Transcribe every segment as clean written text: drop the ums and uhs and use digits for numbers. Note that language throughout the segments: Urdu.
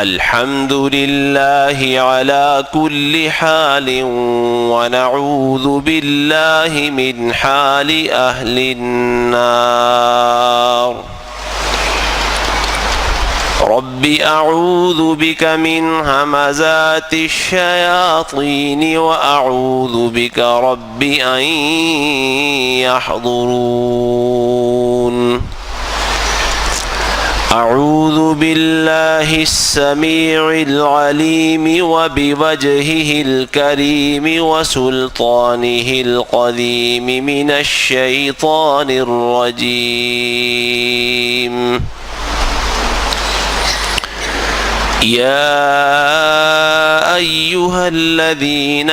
الحمد لله على كل حال ونعوذ بالله من حال أهل النار. رب أعوذ بك من همزات الشياطين وأعوذ بك رب أن يحضرون. أعوذ بالله السميع العليم وبوجهه الكريم وسلطانه القديم من الشيطان الرجيم. يا أيها الذين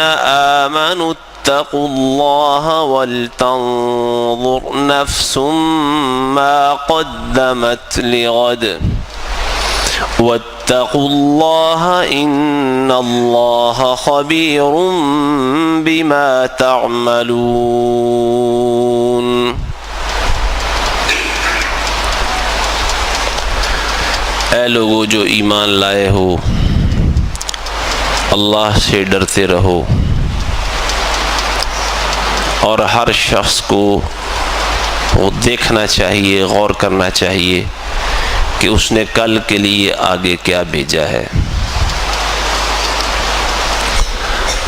آمنوا اتقوا الله ولتنظر نفس ما قدمت لغد واتقوا الله إن الله خبير بما تعملون. اے لوگو جو ایمان لائے ہو، اللہ سے ڈرتے رہو، اور ہر شخص کو وہ دیکھنا چاہیے، غور کرنا چاہیے کہ اس نے کل کے لیے آگے کیا بھیجا ہے.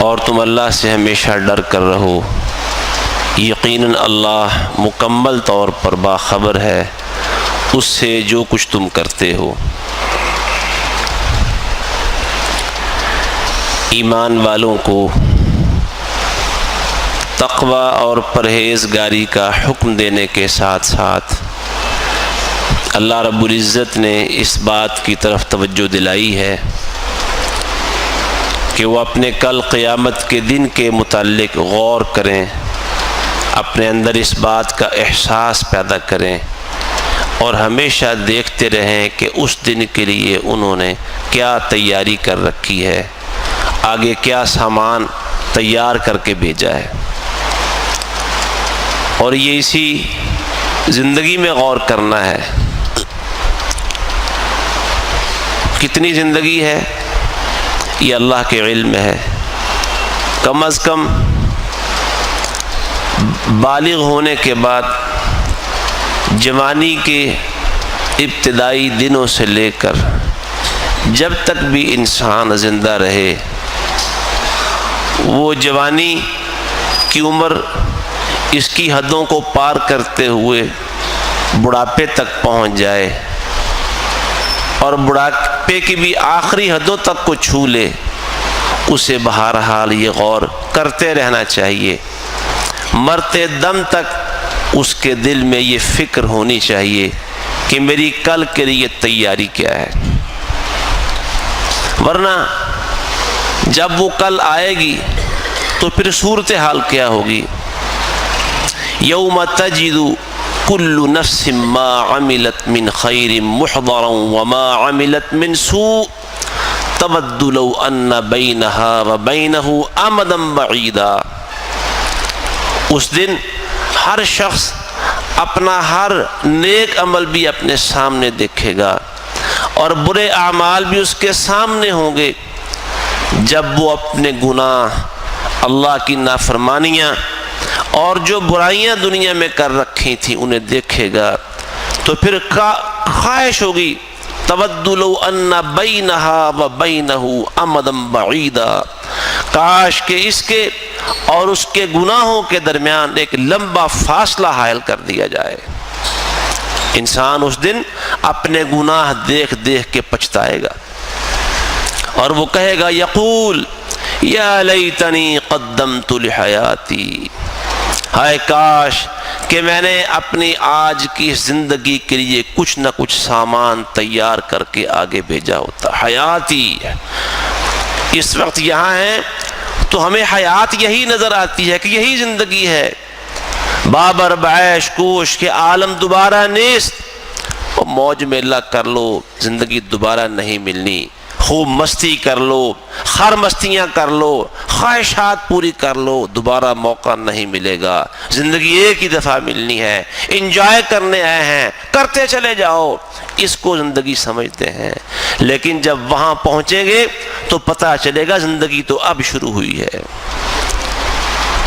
اور تم اللہ سے ہمیشہ ڈر کر رہو، یقیناً اللہ مکمل طور پر باخبر ہے اس سے جو کچھ تم کرتے ہو. ایمان والوں کو تقوی اور پرہیزگاری کا حکم دینے کے ساتھ ساتھ اللہ رب العزت نے اس بات کی طرف توجہ دلائی ہے کہ وہ اپنے کل قیامت کے دن کے متعلق غور کریں، اپنے اندر اس بات کا احساس پیدا کریں اور ہمیشہ دیکھتے رہیں کہ اس دن کے لیے انہوں نے کیا تیاری کر رکھی ہے، آگے کیا سامان تیار کر کے بھیجا ہے. اور یہ اسی زندگی میں غور کرنا ہے. کتنی زندگی ہے یہ اللہ کے علم میں ہے. کم از کم بالغ ہونے کے بعد جوانی کے ابتدائی دنوں سے لے کر جب تک بھی انسان زندہ رہے، وہ جوانی کی عمر اس کی حدوں کو پار کرتے ہوئے بڑھاپے تک پہنچ جائے اور بڑھاپے کی بھی آخری حدوں تک کو چھو لے، اسے بہرحال یہ غور کرتے رہنا چاہیے. مرتے دم تک اس کے دل میں یہ فکر ہونی چاہیے کہ میری کل کے لیے تیاری کیا ہے. ورنہ جب وہ کل آئے گی تو پھر صورتحال کیا ہوگی؟ یوم تجد کل نفس ما عملت من خیر محضرا وما عملت من سوء تود لو ان بینہا وبینہ امدا بعیدا. اس دن ہر شخص اپنا ہر نیک عمل بھی اپنے سامنے دیکھے گا اور برے اعمال بھی اس کے سامنے ہوں گے. جب وہ اپنے گناہ، اللہ کی نافرمانیاں اور جو برائیاں دنیا میں کر رکھی تھیں انہیں دیکھے گا تو پھر خواہش ہوگی تود لو ان بینہا وبینہ امدا بعیدا، کاش کہ اس کے اور اس کے گناہوں کے درمیان ایک لمبا فاصلہ حائل کر دیا جائے. انسان اس دن اپنے گناہ دیکھ دیکھ کے پچھتائے گا اور وہ کہے گا یقول یا لیتنی قدمت لحیاتی، ہائے کاش کہ میں نے اپنی آج کی زندگی کے لیے کچھ نہ کچھ سامان تیار کر کے آگے بھیجا ہوتا. حیاتی اس وقت یہاں ہیں تو ہمیں حیات یہی نظر آتی ہے کہ یہی زندگی ہے. بابر بعیش کوش کے عالم دوبارہ نیست، وہ موج میلہ کر لو، زندگی دوبارہ نہیں ملنی. خوب مستی کر لو، خر مستیاں کر لو، خواہشات پوری کر لو، دوبارہ موقع نہیں ملے گا، زندگی ایک ہی دفعہ ملنی ہے، انجوائے کرنے آئے ہیں، کرتے چلے جاؤ، اس کو زندگی سمجھتے ہیں۔ لیکن جب وہاں پہنچیں گے تو پتہ چلے گا زندگی تو اب شروع ہوئی ہے۔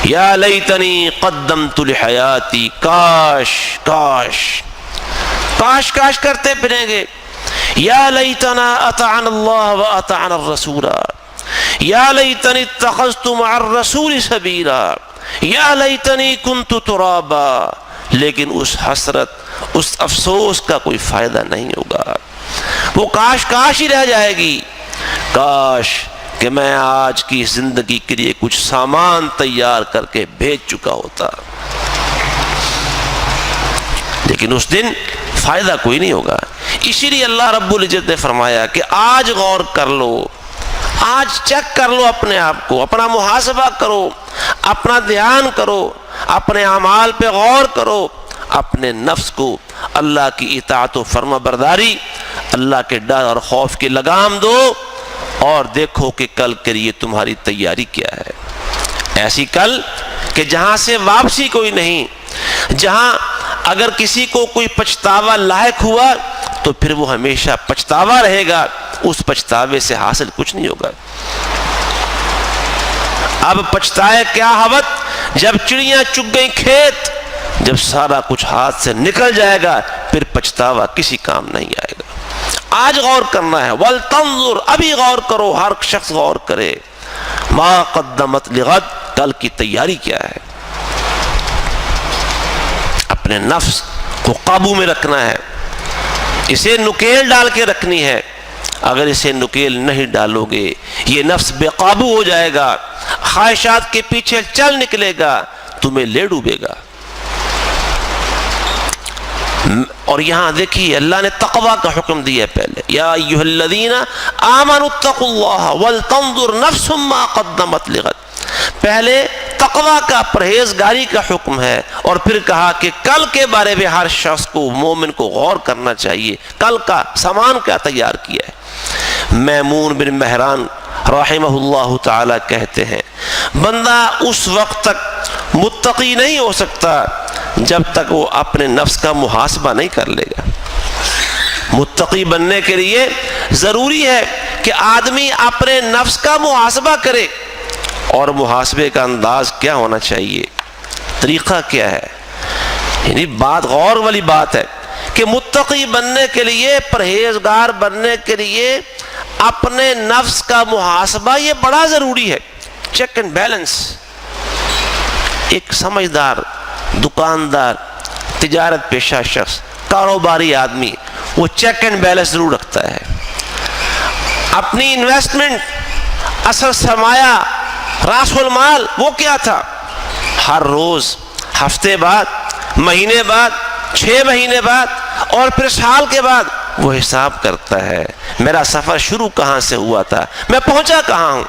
یا لیتنی قدمت لحیاتی، کاش کاش کاش کاش کرتے پھریں گے۔ یا لیتنا اطعنا اللہ واطعنا الرسول، یا لیتنی اتخذت مع الرسول سبیلا، یا لیتنی کنت ترابا، لیکن اس حسرت، اس افسوس کا کوئی فائدہ نہیں ہوگا، وہ کاش کاش ہی رہ جائے گی۔ کاش کہ میں آج کی زندگی کے لیے کچھ سامان تیار کر کے بھیج چکا ہوتا، لیکن اس دن فائدہ کوئی نہیں ہوگا۔ اسی لیے اللہ رب العزت نے فرمایا کہ آج غور کر لو، آج چیک کر لو اپنے آپ کو، اپنا محاسبہ کرو، اپنا دھیان کرو، اپنے اعمال پہ غور کرو، اپنے نفس کو اللہ کی اطاعت و فرما برداری، اللہ کے ڈر اور خوف کی لگام دو، اور دیکھو کہ کل کے لیے تمہاری تیاری کیا ہے۔ ایسی کل کہ جہاں سے واپسی کوئی نہیں، جہاں اگر کسی کو کوئی پچھتاوا لاحق ہوا تو پھر وہ ہمیشہ پچھتاوا رہے گا، اس پچھتاوے سے حاصل کچھ نہیں ہوگا۔ اب پچھتائے کیا حوت، جب چڑیاں چگ گئیں کھیت، جب سارا کچھ ہاتھ سے نکل جائے گا پھر پچھتاوا کسی کام نہیں آئے گا۔ آج غور کرنا ہے، وَلْتَنْظُرْ، ابھی غور کرو، ہر شخص غور کرے، مَا قَدَّمَتْ لِغَدْ، کل کی تیاری کیا ہے۔ اپنے نفس کو قابو میں رکھنا ہے، اسے نکیل ڈال کے رکھنی ہے۔ اگر اسے نکیل نہیں ڈالو گے یہ نفس بے قابو ہو جائے گا، خواہشات کے پیچھے چل نکلے گا، تمہیں لے ڈوبے گا۔ اور یہاں دیکھیے اللہ نے تقوی کا حکم دیا پہلے، یا ایھا الذین آمنوا اتقوا اللہ ولتنظر نفس ما قدمت لغد، پہلے تقوی کا، پرہیزگاری کا حکم ہے، اور پھر کہا کہ کل کے بارے میں ہر شخص کو، مومن کو غور کرنا چاہیے، کل کا سامان کیا تیار کیا ہے۔ میمون بن مہران رحمہ اللہ تعالی کہتے ہیں بندہ اس وقت تک متقی نہیں ہو سکتا جب تک وہ اپنے نفس کا محاسبہ نہیں کر لے گا۔ متقی بننے کے لیے ضروری ہے کہ آدمی اپنے نفس کا محاسبہ کرے، اور محاسبے کا انداز کیا ہونا چاہیے، طریقہ کیا ہے، یعنی بات غور والی بات ہے کہ متقی بننے کے لیے، پرہیزگار بننے کے لیے اپنے نفس کا محاسبہ یہ بڑا ضروری ہے۔ چیک اینڈ بیلنس، ایک سمجھدار دکاندار، تجارت پیشہ شخص، کاروباری آدمی وہ چیک اینڈ بیلنس ضرور رکھتا ہے۔ اپنی انویسٹمنٹ، اصل سرمایہ، راس المال وہ کیا تھا، ہر روز، ہفتے بعد، مہینے بعد، 6 مہینے بعد، اور پھر سال کے بعد وہ حساب کرتا ہے، میرا سفر شروع کہاں سے ہوا تھا، میں پہنچا کہاں ہوں،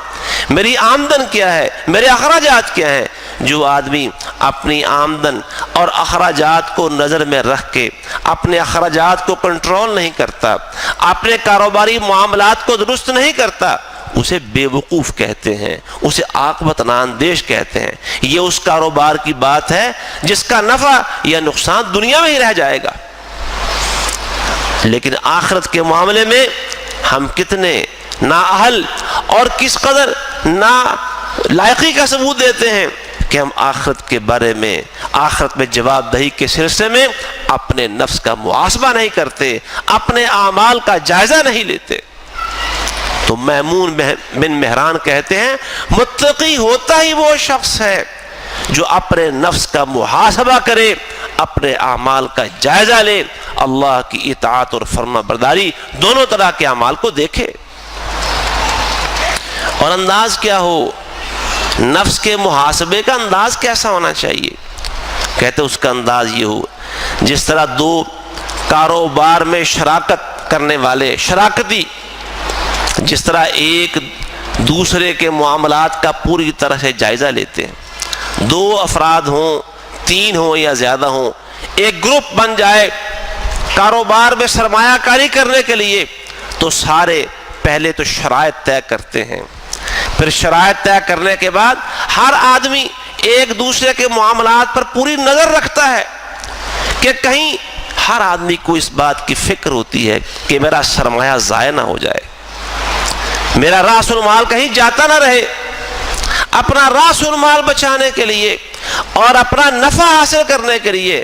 میری آمدن کیا ہے، میرے اخراجات کیا ہیں۔ جو آدمی اپنی آمدن اور اخراجات کو نظر میں رکھ کے اپنے اخراجات کو کنٹرول نہیں کرتا، اپنے کاروباری معاملات کو درست نہیں کرتا، اسے بے وقوف کہتے ہیں، اسے عاقبت نااندیش کہتے ہیں۔ یہ اس کاروبار کی بات ہے جس کا نفع یا نقصان دنیا میں ہی رہ جائے گا، لیکن آخرت کے معاملے میں ہم کتنے نااہل اور کس قدر نالائقی کا ثبوت دیتے ہیں کہ ہم آخرت کے بارے میں، آخرت میں جواب دہی کے سلسلے میں اپنے نفس کا محاسبہ نہیں کرتے، اپنے اعمال کا جائزہ نہیں لیتے۔ تو میمون بن مہران کہتے ہیں متقی ہوتا ہی وہ شخص ہے جو اپنے نفس کا محاسبہ کرے، اپنے اعمال کا جائزہ لے، اللہ کی اطاعت اور فرما برداری دونوں طرح کے اعمال کو دیکھے۔ اور انداز کیا ہو، نفس کے محاسبے کا انداز کیسا ہونا چاہیے، کہتے اس کا انداز یہ ہو جس طرح دو کاروبار میں شراکت کرنے والے شراکتی جس طرح ایک دوسرے کے معاملات کا پوری طرح سے جائزہ لیتے ہیں، 2 افراد ہوں، 3 ہوں یا زیادہ ہوں، ایک گروپ بن جائے کاروبار میں سرمایہ کاری کرنے کے لیے، تو سارے پہلے تو شرائط طے کرتے ہیں، پھر شرائط طے کرنے کے بعد ہر آدمی ایک دوسرے کے معاملات پر پوری نظر رکھتا ہے کہ کہیں ہر آدمی کو اس بات کی فکر ہوتی ہے کہ میرا سرمایہ ضائع نہ ہو جائے، میرا راس المال کہیں جاتا نہ رہے۔ اپنا راس المال بچانے کے لیے اور اپنا نفع حاصل کرنے کے لیے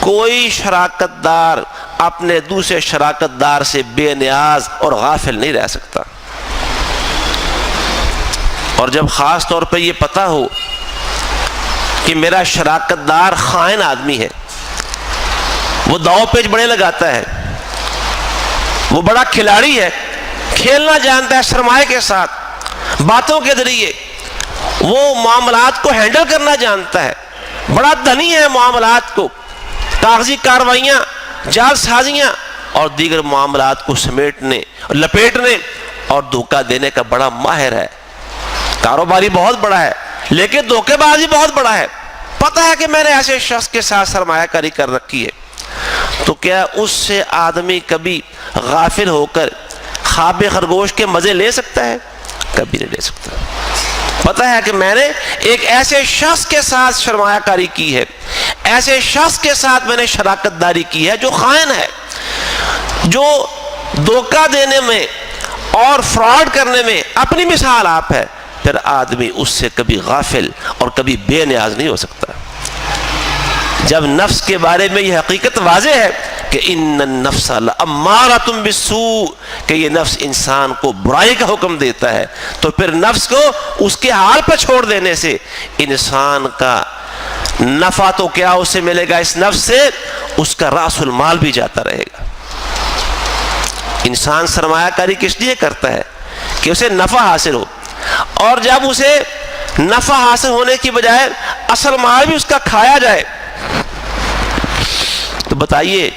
کوئی شراکت دار اپنے دوسرے شراکت دار سے بے نیاز اور غافل نہیں رہ سکتا۔ اور جب خاص طور پہ یہ پتہ ہو کہ میرا شراکت دار خائن آدمی ہے، وہ داؤ پیچ بڑے لگاتا ہے، وہ بڑا کھلاڑی ہے، کھیلنا جانتا ہے سرمایہ کے ساتھ، باتوں کے ذریعے وہ معاملات کو ہینڈل کرنا جانتا ہے، بڑا دھنی ہے معاملات کو، کاغذی کاروائیاں، جال سازیاں اور دیگر معاملات کو سمیٹنے لپیٹنے اور دھوکہ دینے کا بڑا ماہر ہے، کاروباری بہت بڑا ہے لیکن دھوکے بازی بہت بڑا ہے، پتہ ہے کہ میں نے ایسے شخص کے ساتھ سرمایہ کاری کر رکھی ہے، تو کیا اس سے آدمی کبھی غافل ہو کر خواب خرگوش کے مزے لے سکتا ہے؟ کبھی نہیں لے سکتا۔ پتہ ہے کہ میں نے ایک ایسے شخص کے ساتھ سرمایہ کاری کی ہے، ایسے شخص کے ساتھ میں نے شراکت داری کی ہے جو خائن ہے، جو دھوکہ دینے میں اور فراڈ کرنے میں اپنی مثال آپ ہے، پھر آدمی اس سے کبھی غافل اور کبھی بے نیاز نہیں ہو سکتا۔ جب نفس کے بارے میں یہ حقیقت واضح ہے کہ ان النفس لامارۃ بالسوء، کہ یہ نفس انسان کو برائی کا حکم دیتا ہے، تو پھر نفس کو اس کے حال پر چھوڑ دینے سے انسان کا نفع تو کیا اسے ملے گا، اس نفس سے اس کا راس المال بھی جاتا رہے گا۔ انسان سرمایہ کاری کس لیے کرتا ہے؟ کہ اسے نفع حاصل ہو، اور جب اسے نفع حاصل ہونے کی بجائے اصل مال بھی اس کا کھایا جائے تو بتائیے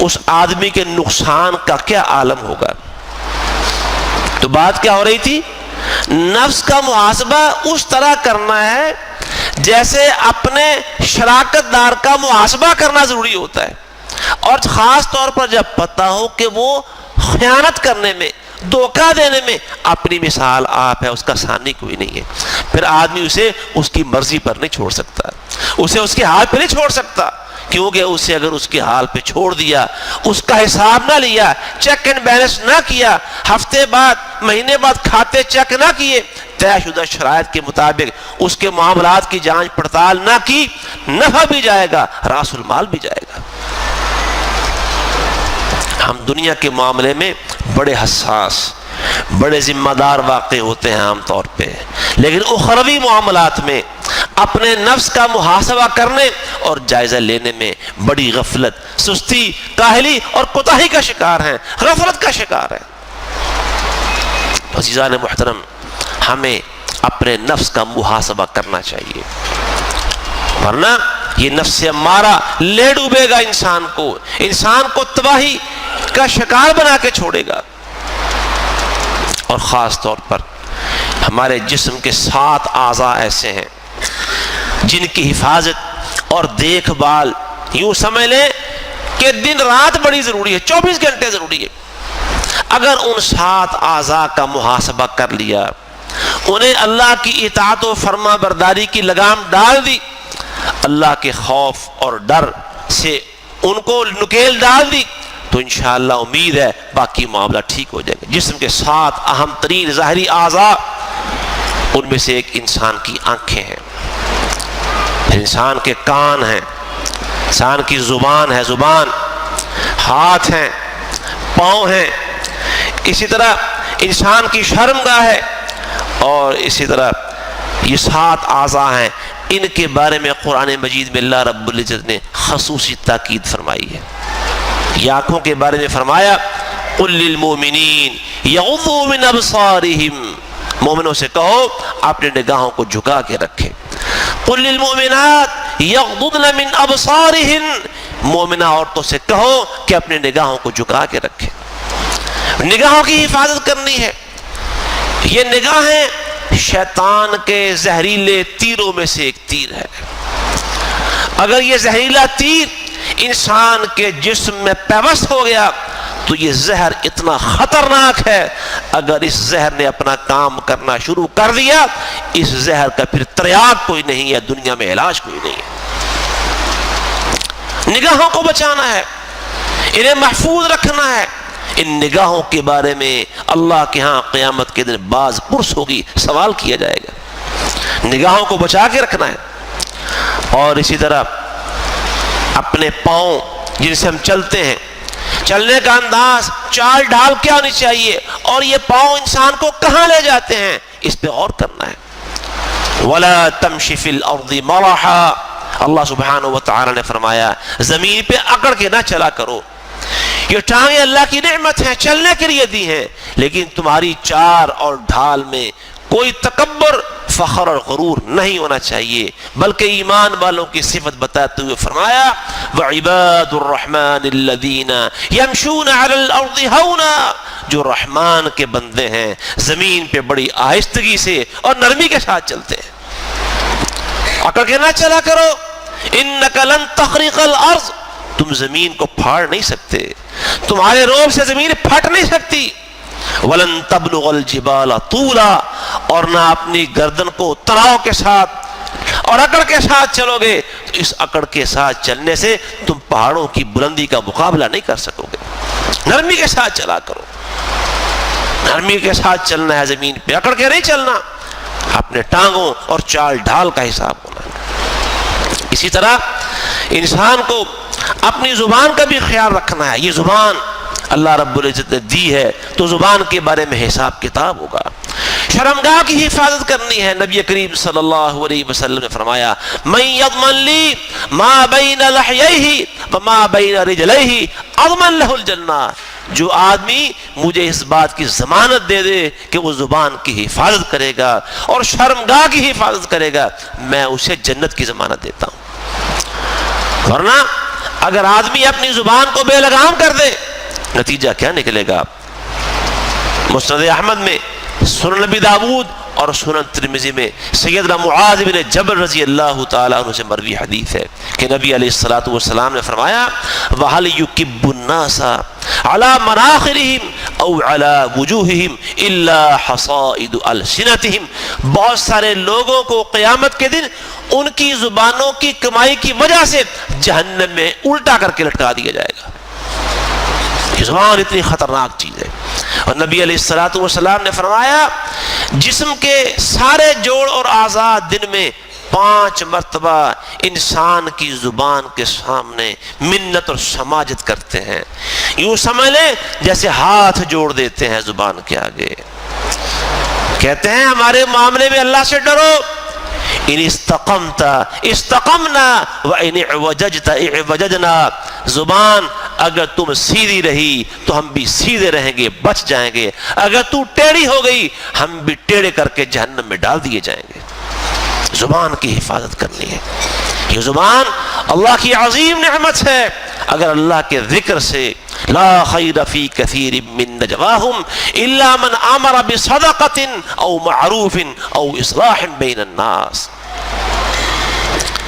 اس آدمی کے نقصان کا کیا عالم ہوگا۔ تو بات کیا ہو رہی تھی؟ نفس کا محاسبہ اس طرح کرنا ہے جیسے اپنے شراکت دار کا محاسبہ کرنا ضروری ہوتا ہے، اور خاص طور پر جب پتہ ہو کہ وہ خیانت کرنے میں، دھوکہ دینے میں اپنی مثال آپ ہے، اس کا ثانی کوئی نہیں ہے، پھر آدمی اسے اس کی مرضی پر نہیں چھوڑ سکتا، اسے اس کے حال پہ نہیں چھوڑ سکتا، کیونکہ اسے اگر اس کے حال پہ چھوڑ دیا، اس کا حساب نہ لیا، چیک اینڈ بیلنس نہ کیا، ہفتے بعد مہینے بعد کھاتے چیک نہ کیے، طے شدہ شرائط کے مطابق اس کے معاملات کی جانچ پڑتال نہ کی، نفع بھی جائے گا، راس المال بھی جائے گا۔ ہم دنیا کے معاملے میں بڑے حساس، بڑے ذمہ دار واقع ہوتے ہیں عام طور پہ، لیکن اخروی معاملات میں اپنے نفس کا محاسبہ کرنے اور جائزہ لینے میں بڑی غفلت، سستی، کاہلی اور کوتاہی کا شکار ہیں، غفلت کا شکار ہیں۔ عزیزان محترم، ہمیں اپنے نفس کا محاسبہ کرنا چاہیے، ورنہ یہ نفس امارہ لے ڈوبے گا انسان کو تباہی کا شکار بنا کے چھوڑے گا۔ اور خاص طور پر ہمارے جسم کے 7 اعضاء ایسے ہیں جن کی حفاظت اور دیکھ بھال یوں سمجھ لیں کہ دن رات بڑی ضروری ہے، 24 گھنٹے ضروری ہے۔ اگر ان 7 اعضاء کا محاسبہ کر لیا، انہیں اللہ کی اطاعت و فرما برداری کی لگام ڈال دی، اللہ کے خوف اور ڈر سے ان کو نکیل ڈال دی، تو انشاءاللہ امید ہے باقی معاملہ ٹھیک ہو جائے گا۔ جسم کے 7 اہم ترین ظاہری اعضاء، ان میں سے ایک انسان کی آنکھیں ہیں، انسان کے کان ہیں، انسان کی زبان ہے، ہاتھ ہیں، پاؤں ہیں، اسی طرح انسان کی شرمگاہ ہے، اور اسی طرح یہ 7 اعضاء ہیں، ان کے بارے میں قرآن مجید میں اللہ رب العزت نے خصوصی تاکید فرمائی ہے۔ یہ آنکھوں کے بارے میں فرمایا قُلْ لِلْمُؤْمِنِينَ يَغُضُّوا مِنْ أَبْصَارِهِمْ، مومنوں سے کہو اپنے نگاہوں کو جھکا کے رکھیں۔ قُلْ لِلْمُؤْمِنَاتِ يَغْضُضْنَ مِنْ أَبْصَارِهِنَّ، مومنہ عورتوں سے کہو کہ اپنے نگاہوں کو جھکا کے رکھیں۔ نگاہوں کی حفاظت کرنی ہے۔ یہ نگاہیں شیطان کے زہریلے تیروں میں سے ایک تیر ہے۔ اگر یہ زہریلا تیر انسان کے جسم میں پیوست ہو گیا تو تو یہ زہر اتنا خطرناک ہے، اگر اس زہر نے اپنا کام کرنا شروع کر دیا، اس زہر کا پھر تریاق کوئی نہیں ہے، دنیا میں علاج کوئی نہیں ہے۔ نگاہوں کو بچانا ہے، انہیں محفوظ رکھنا ہے۔ ان نگاہوں کے بارے میں اللہ کے ہاں قیامت کے دن باز پرس ہوگی، سوال کیا جائے گا۔ نگاہوں کو بچا کے رکھنا ہے۔ اور اسی طرح اپنے پاؤں جن سے ہم چلتے ہیں، چلنے کا انداز، چال ڈھال کیا ہونی چاہیے، اور یہ پاؤں انسان کو کہاں لے جاتے ہیں، اس پہ غور کرنا ہے۔ وَلَا تَمْشِ فِي الْأَرْضِ مَرَحًا، اللہ سبحانہ وتعالی نے فرمایا زمین پہ اکڑ کے نہ چلا کرو۔ یہ ٹانگیں اللہ کی نعمت ہیں، چلنے کے لیے دی ہیں، لیکن تمہاری چار اور ڈھال میں کوئی تکبر، فخر اور غرور نہیں ہونا چاہیے، بلکہ ایمان والوں کی صفت بتاتے ہوئے فرمایا وَعِبَادُ الرَّحْمَنِ الَّذِينَ يَمْشُونَ عَلَى الْأَرْضِ هَوْنًا، جو رحمان کے بندے ہیں زمین پہ بڑی آہستگی سے اور نرمی کے ساتھ چلتے ہیں۔ اکڑ کے نہ چلا کرو، اِنَّكَ لَن تَخْرِقَ الْأَرْض، تم زمین کو پھاڑ نہیں سکتے، تمہارے روب سے زمین پھٹ نہیں سکتی۔ وَلَن تَبْلُغَ الْجِبَالَ طُولًا، اور نہ اپنی گردن کو تناؤ کے ساتھ اور اکڑ کے ساتھ چلو گے، تو اس اکڑ کے ساتھ چلنے سے تم پہاڑوں کی بلندی کا مقابلہ نہیں کر سکو گے۔ نرمی کے ساتھ چلا کرو، نرمی کے ساتھ چلنا ہے، زمین پہ اکڑ کے نہیں چلنا، اپنے ٹانگوں اور چال ڈھال کا حساب ہونا ہے۔ اسی طرح انسان کو اپنی زبان کا بھی خیال رکھنا ہے۔ یہ زبان اللہ رب العزت نے دی ہے، تو زبان کے بارے میں حساب کتاب ہوگا۔ شرمگاہ کی حفاظت کرنی ہے۔ نبی کریم صلی اللہ علیہ وسلم نے فرمایا من یضمن لی ما بین لحییہ وما بین رجلیہ اضمن لہ الجنہ، جو آدمی مجھے اس بات کی ضمانت دے دے کہ وہ زبان کی حفاظت کرے گا اور شرمگاہ کی حفاظت کرے گا، میں اسے جنت کی ضمانت دیتا ہوں۔ ورنہ اگر آدمی اپنی زبان کو بے لگام کر دے، نتیجہ کیا نکلے گا؟ مسند احمد میں، سنن نبی داود اور سنن ترمذی میں سیدنا معاذ بن جبل رضی اللہ تعالیٰ عنہ سے مروی حدیث ہے کہ نبی علیہ الصلوۃ والسلام نے فرمایا وَهَلْ يُكِبُّ النَّاسَ عَلَى مَنَاخِرِهِمْ أَوْ عَلَى وُجُوهِهِمْ إِلَّا حَصَائِدُ أَلْسِنَتِهِمْ، بہت سارے لوگوں کو قیامت کے دن ان کی زبانوں کی کمائی کی وجہ سے جہنم میں الٹا کر کے لٹکا دیا جائے گا۔ یہ زبان اتنی خطرناک چیز ہے۔ اور نبی علیہ الصلوۃ والسلام نے فرمایا جسم کے سارے جوڑ اور اعضاء دن میں 5 مرتبہ انسان کی زبان کے سامنے منت اور سماجت کرتے ہیں، یوں سمجھ لیں جیسے ہاتھ جوڑ دیتے ہیں زبان کے آگے، کہتے ہیں ہمارے معاملے میں اللہ سے ڈرو، ان استقمت استقمنا وان اعوججت اعوججنا، زبان اگر تم سیدھی رہی تو ہم بھی سیدھے رہیں گے، بچ جائیں گے، اگر تو ٹیڑھی ہو گئی ہم بھی ٹیڑھے کر کے جہنم میں ڈال دیے جائیں گے۔ زبان کی حفاظت کرنی ہے۔ یہ زبان اللہ کی عظیم نعمت ہے۔ اگر اللہ کے ذکر سے لا خیر فی کثیر من نجواہم الا من امر بصدقۃ او معروف او اصلاح بین الناس،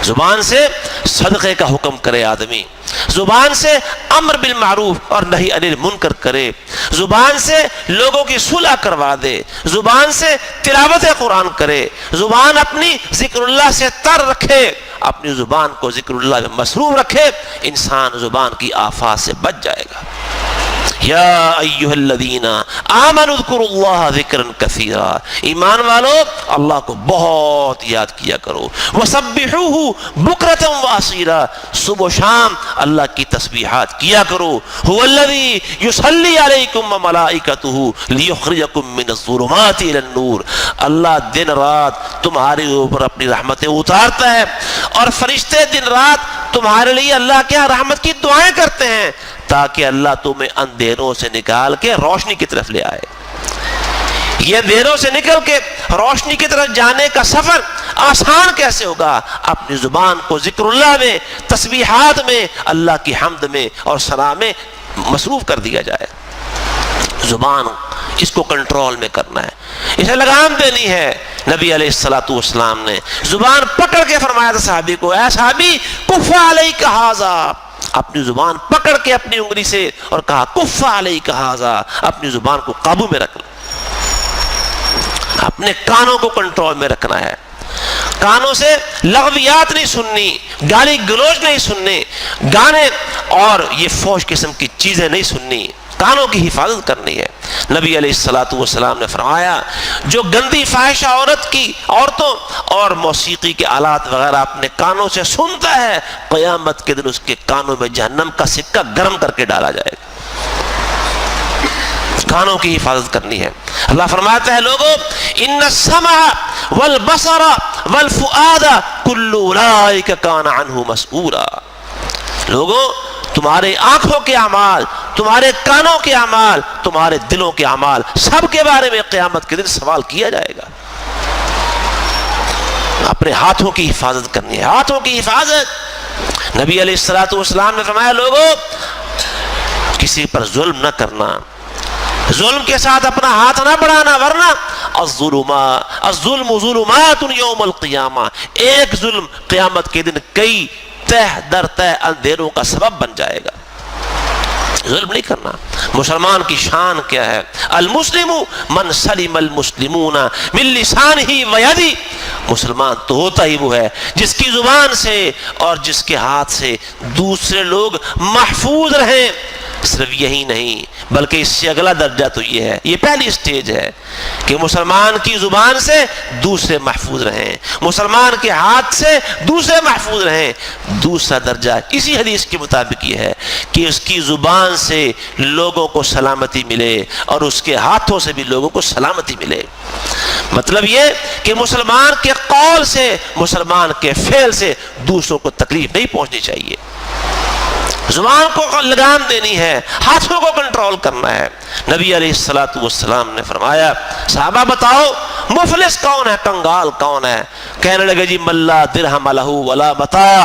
زبان سے صدقے کا حکم کرے آدمی، زبان سے امر بالمعروف اور نہی عن المنکر کرے، زبان سے لوگوں کی صلح کروا دے، زبان سے تلاوت قرآن کرے، زبان اپنی ذکر اللہ سے تر رکھے، اپنی زبان کو ذکر اللہ میں مصروف رکھے، انسان زبان کی آفات سے بچ جائے گا۔ یا ایھا الذین آمنوا اذکروا اللہ ذکرا کثیرا، ایمان والو اللہ کو بہت یاد کیا کرو، وسبحوہ بکرۃ واصیلا، صبح و شام اللہ کی تسبیحات کیا کرو، هو الذی یصلی علیکم وملائکتہ لیخرجکم من الظلمات الی النور، اللہ دن رات تمہارے اوپر اپنی رحمتیں اتارتا ہے اور فرشتے دن رات تمہارے لیے اللہ کے رحمت کی دعائیں کرتے ہیں تاکہ اللہ تمہیں اندھیروں سے نکال کے روشنی کی طرف لے آئے۔ یہ اندھیروں سے نکل کے روشنی کی طرف جانے کا سفر آسان کیسے ہوگا؟ اپنی زبان کو ذکر اللہ میں، تسبیحات میں، اللہ کی حمد میں اور ثنا میں مصروف کر دیا جائے۔ زبان اس کو کنٹرول میں کرنا ہے، اسے لگام دینی ہے۔ نبی علیہ الصلوۃ والسلام نے زبان پکڑ کے فرمایا تھا صحابی کو، اے صحابی کف علیک ھذا، اپنی زبان پکڑ کے اپنی انگلی سے اور کہا کف علیک ھذا، اپنی زبان کو قابو میں رکھنا، اپنے کانوں کو کنٹرول میں رکھنا ہے، کانوں سے لغویات نہیں سننی، گالی گلوچ نہیں سننے، گانے اور یہ فوش قسم کی چیزیں نہیں سننی، کانوں کی حفاظت کرنی ہے۔ نبی علیہ الصلوۃ والسلام نے فرمایا جو گندی فاحشہ عورتوں اور موسیقی کے آلات وغیرہ اپنے کانوں سے سنتا ہے، قیامت کے دن اس کے کانوں میں جہنم کا سکہ گرم کر کے ڈالا جائے گا۔ کانوں کی حفاظت کرنی ہے۔ اللہ فرماتا ہے لوگوں ان السمع والبصر والفؤاد کل اولئک کان عنہ مسئولا، لوگوں تمہارے آنکھوں کے اعمال، تمہارے کانوں کے اعمال، تمہارے دلوں کے اعمال، سب کے بارے میں قیامت کے دن سوال کیا جائے گا۔ اپنے ہاتھوں کی حفاظت کرنی ہے، ہاتھوں کی حفاظت۔ نبی علیہ الصلوۃ والسلام نے فرمایا لوگوں کسی پر ظلم نہ کرنا، ظلم کے ساتھ اپنا ہاتھ نہ بڑھانا، ورنہ الظلم ظلمات یوم القیامہ، ایک ظلم قیامت کے دن کئی تہ در تہ اندھیروں کا سبب بن جائے گا۔ ظلم نہیں کرنا۔ مسلمان کی شان کیا ہے؟ المسلم من سلم المسلمون من لسانہ ویدہ، مسلمان تو ہوتا ہی وہ ہے جس کی زبان سے اور جس کے ہاتھ سے دوسرے لوگ محفوظ رہیں۔ صرف یہی نہیں بلکہ اس سے اگلا درجہ تو یہ ہے، یہ پہلی سٹیج ہے کہ مسلمان کی زبان سے دوسرے محفوظ رہیں، مسلمان کے ہاتھ سے دوسرے محفوظ رہیں۔ دوسرا درجہ اسی حدیث کے مطابق یہ ہے کہ اس کی زبان سے لوگوں کو سلامتی ملے اور اس کے ہاتھوں سے بھی لوگوں کو سلامتی ملے۔ مطلب یہ کہ مسلمان کے قول سے، مسلمان کے فعل سے دوسروں کو تکلیف نہیں پہنچنی چاہیے۔ زبان کو لگام دینی ہے، ہاتھوں کو کنٹرول کرنا ہے۔ نبی علیہ الصلوۃ والسلام نے فرمایا صحابہ بتاؤ مفلس کون ہے، کنگال کون ہے؟ کہنے لگے جی من لا درہم لہ ولا متاع،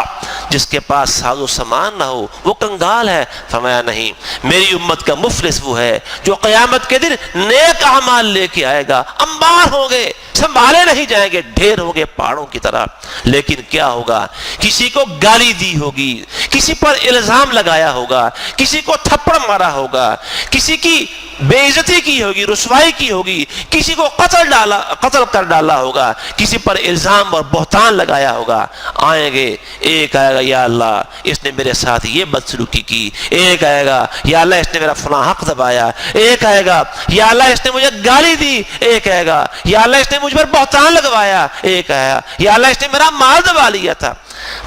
جس کے پاس ساز و سامان نہ ہو وہ کنگال ہے۔ فرمایا نہیں، میری امت کا مفلس وہ ہے جو قیامت کے دن نیک اعمال لے کے آئے گا، انبار ہوں گے، سنبھالے نہیں جائیں گے، ڈھیر ہوں گے پہاڑوں کی طرح، لیکن کیا ہوگا؟ کسی کو گالی دی ہوگی، کسی پر الزام لگایا ہوگا، کسی کو تھپڑ مارا ہوگا، کسی کی بے عزتی کی ہوگی، رسوائی کی ہوگی، کسی کو قتل کر ڈالا ہوگا، کسی پر الزام اور بہتان لگایا ہوگا۔ آئیں گے، ایک آئے گا یا اللہ اس نے میرے ساتھ یہ بدسلوکی کی، ایک آئے گا یا اللہ اس نے میرا فلاں حق دبایا، ایک آئے گا یا اللہ اس نے مجھے گالی دی، ایک آئے گا یا اللہ اس نے مجھ پر بہتان لگوایا، ایک آیا یا اللہ اس نے میرا مال دبا لیا تھا۔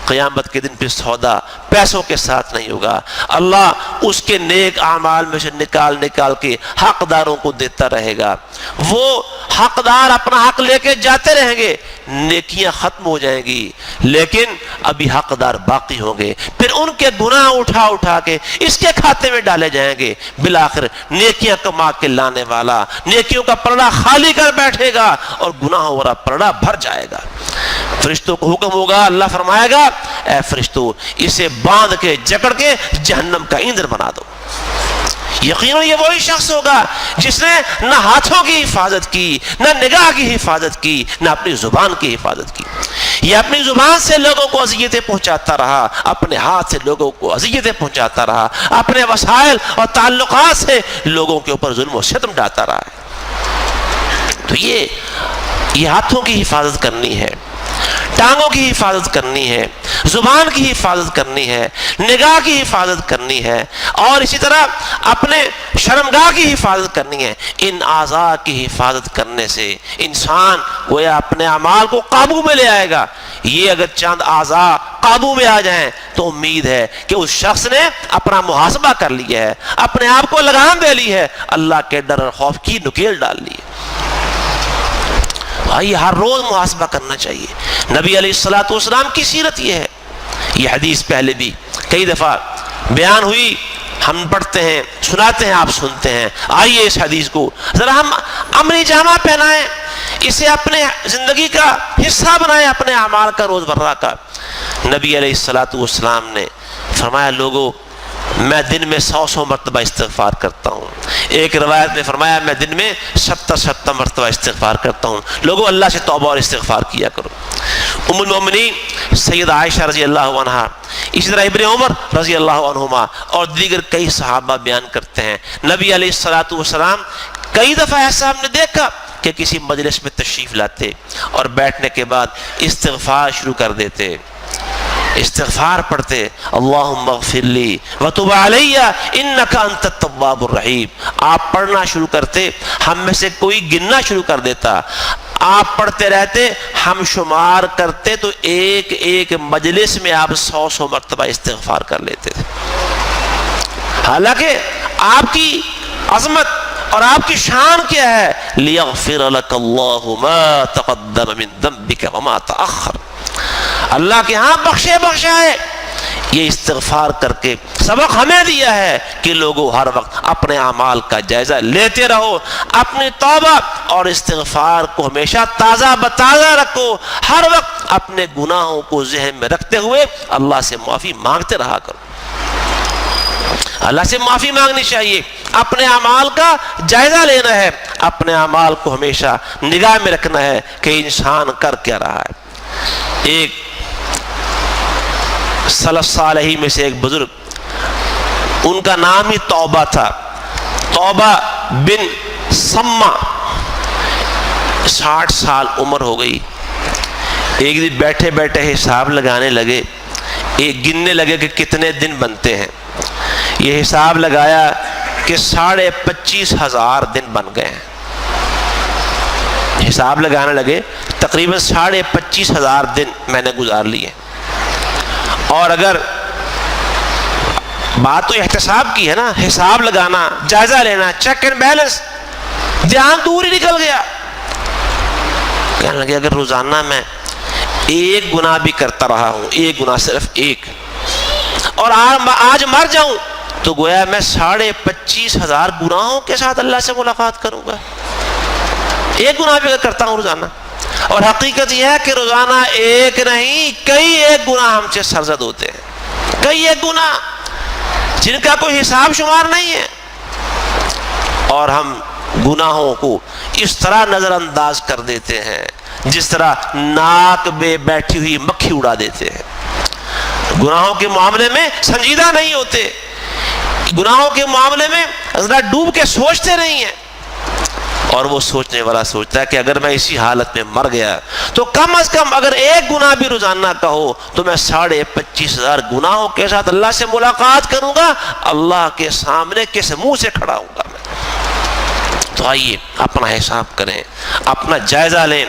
قیامت کے دن پہ سودا پیسوں کے ساتھ نہیں ہوگا، اللہ اس کے نیک اعمال میں سے نکال کے حقداروں کو دیتا رہے گا۔ وہ حقدار اپنا حق لے کے جاتے رہیں گے، نیکیاں ختم ہو جائیں گی، لیکن ابھی حقدار باقی ہوں گے، پھر ان کے گناہ اٹھا کے اس کے کھاتے میں ڈالے جائیں گے۔ بالآخر نیکیاں کما کے لانے والا نیکیوں کا پلڑا خالی کر بیٹھے گا اور گناہوں والا پلڑا بھر جائے گا۔ فرشتوں کو حکم ہوگا، اللہ فرمائے گا اے فرشتوں اسے باندھ کے جکڑ کے جہنم کا ایندھن بنا دو۔ یقیناً یہ وہی شخص ہوگا جس نے نہ ہاتھوں کی حفاظت کی، نہ نگاہ کی حفاظت کی، نہ اپنی زبان کی حفاظت کی۔ یہ اپنی زبان سے لوگوں کو اذیتیں پہنچاتا رہا، اپنے ہاتھ سے لوگوں کو اذیتیں پہنچاتا رہا، اپنے وسائل اور تعلقات سے لوگوں کے اوپر ظلم و ستم ڈالتا رہا ہے۔ تو یہ ہاتھوں کی حفاظت کرنی ہے، ٹانگوں کی حفاظت کرنی ہے، زبان کی حفاظت کرنی ہے، نگاہ کی حفاظت کرنی ہے، اور اسی طرح اپنے شرمگاہ کی حفاظت کرنی ہے۔ ان اعضاء کی حفاظت کرنے سے انسان گویا اپنے اعمال کو قابو میں لے آئے گا۔ یہ اگر چند اعضاء قابو میں آ جائیں تو امید ہے کہ اس شخص نے اپنا محاسبہ کر لیا ہے، اپنے آپ کو لگام دے لی ہے، اللہ کے ڈر اور خوف کی نکیل ڈال لی ہے۔ بھائی ہر روز محاسبہ کرنا چاہیے۔ نبی علیہ الصلوۃ والسلام کی سیرت یہ ہے۔ یہ حدیث پہلے بھی کئی دفعہ بیان ہوئی، ہم پڑھتے ہیں، سناتے ہیں، آپ سنتے ہیں۔ آئیے اس حدیث کو ذرا ہم عملی جامہ پہنائیں، اسے اپنے زندگی کا حصہ بنائیں، اپنے اعمال کا، روز مرہ کا۔ نبی علیہ الصلوۃ والسلام نے فرمایا لوگوں میں دن میں 100 مرتبہ استغفار کرتا ہوں۔ ایک روایت میں فرمایا میں دن میں 70 مرتبہ استغفار کرتا ہوں۔ لوگوں اللہ سے توبہ اور استغفار کیا کرو۔ ام المومنین سیدہ عائشہ رضی اللہ عنہا، اسی طرح ابن عمر رضی اللہ عنہما اور دیگر کئی صحابہ بیان کرتے ہیں نبی علیہ الصلوۃ والسلام کئی دفعہ ایسا ہم نے دیکھا کہ کسی مجلس میں تشریف لاتے اور بیٹھنے کے بعد استغفار شروع کر دیتے، استغفار پڑھتے، اللہم اغفر لی وتب علی انک انت التواب الرحیم۔ آپ پڑھنا شروع کرتے، ہم میں سے کوئی گننا شروع کر دیتا، آپ پڑھتے رہتے، ہم شمار کرتے تو ایک ایک مجلس میں آپ 100 مرتبہ استغفار کر لیتے تھے۔ حالانکہ آپ کی عظمت اور آپ کی شان کیا ہے؟ لیغفر لک اللہ ما تقدم من ذنبک وما تأخر، اللہ کے ہاں بخشے بخشائے۔ یہ استغفار کر کے سبق ہمیں دیا ہے کہ لوگوں ہر وقت اپنے اعمال کا جائزہ لیتے رہو، اپنی توبہ اور استغفار کو ہمیشہ تازہ بتازہ رکھو، ہر وقت اپنے گناہوں کو ذہن میں رکھتے ہوئے اللہ سے معافی مانگتے رہا کرو۔ اللہ سے معافی مانگنی چاہیے، اپنے اعمال کا جائزہ لینا ہے، اپنے اعمال کو ہمیشہ نگاہ میں رکھنا ہے کہ انسان کر کیا رہا ہے۔ ایک سلف صالحین میں سے ایک بزرگ، ان کا نام ہی توبہ تھا، توبہ بن سما، 60 سال عمر ہو گئی۔ ایک دن بیٹھے بیٹھے حساب لگانے لگے، ایک گننے لگے کہ کتنے دن بنتے ہیں۔ یہ حساب لگایا کہ 25,500 دن بن گئے ہیں۔ حساب لگانے لگے، تقریباً 25,500 دن میں نے گزار لیے۔ اور اگر بات تو احتساب کی ہے نا، حساب لگانا، جائزہ لینا، چیک اینڈ بیلنس، دھیان دور ہی نکل گیا۔ کہنے لگے اگر روزانہ میں ایک گناہ بھی کرتا رہا ہوں، ایک گناہ، صرف ایک، اور آج مر جاؤں تو گویا میں 25,500 گناہوں کے ساتھ اللہ سے ملاقات کروں گا۔ ایک گناہ بھی اگر کرتا ہوں روزانہ، اور حقیقت یہ ہے کہ روزانہ ایک نہیں کئی ایک گناہ ہم سے سرزد ہوتے ہیں، کئی ایک گناہ جن کا کوئی حساب شمار نہیں ہے، اور ہم گناہوں کو اس طرح نظر انداز کر دیتے ہیں جس طرح ناک میں بیٹھی ہوئی مکھی اڑا دیتے ہیں۔ گناہوں کے معاملے میں سنجیدہ نہیں ہوتے، گناہوں کے معاملے میں ذرا ڈوب کے سوچتے نہیں ہیں، اور وہ سوچنے والا سوچتا ہے کہ اگر میں اسی حالت میں مر گیا تو کم از کم اگر ایک گناہ بھی روزانہ کا ہو تو میں 25,500 گناہوں کے ساتھ اللہ سے ملاقات کروں گا، اللہ کے سامنے کس منہ سے کھڑا ہوں گا میں۔ تو آئیے اپنا حساب کریں، اپنا جائزہ لیں،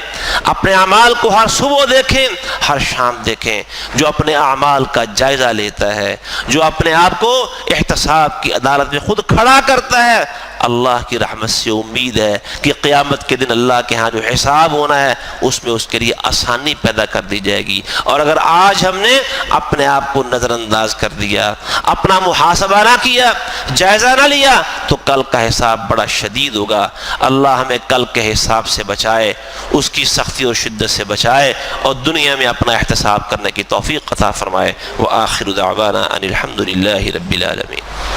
اپنے اعمال کو ہر صبح دیکھیں، ہر شام دیکھیں۔ جو اپنے اعمال کا جائزہ لیتا ہے، جو اپنے آپ کو احتساب کی عدالت میں خود کھڑا کرتا ہے، اللہ کی رحمت سے امید ہے کہ قیامت کے دن اللہ کے ہاں جو حساب ہونا ہے اس میں اس کے لیے آسانی پیدا کر دی جائے گی۔ اور اگر آج ہم نے اپنے آپ کو نظر انداز کر دیا، اپنا محاسبہ نہ کیا، جائزہ نہ لیا، تو کل کا حساب بڑا شدید ہوگا۔ اللہ ہمیں کل کے حساب سے بچائے، اس کی سختی اور شدت سے بچائے، اور دنیا میں اپنا احتساب کرنے کی توفیق عطا فرمائے۔ وآخر دعوانا ان الحمد للہ رب العالمین۔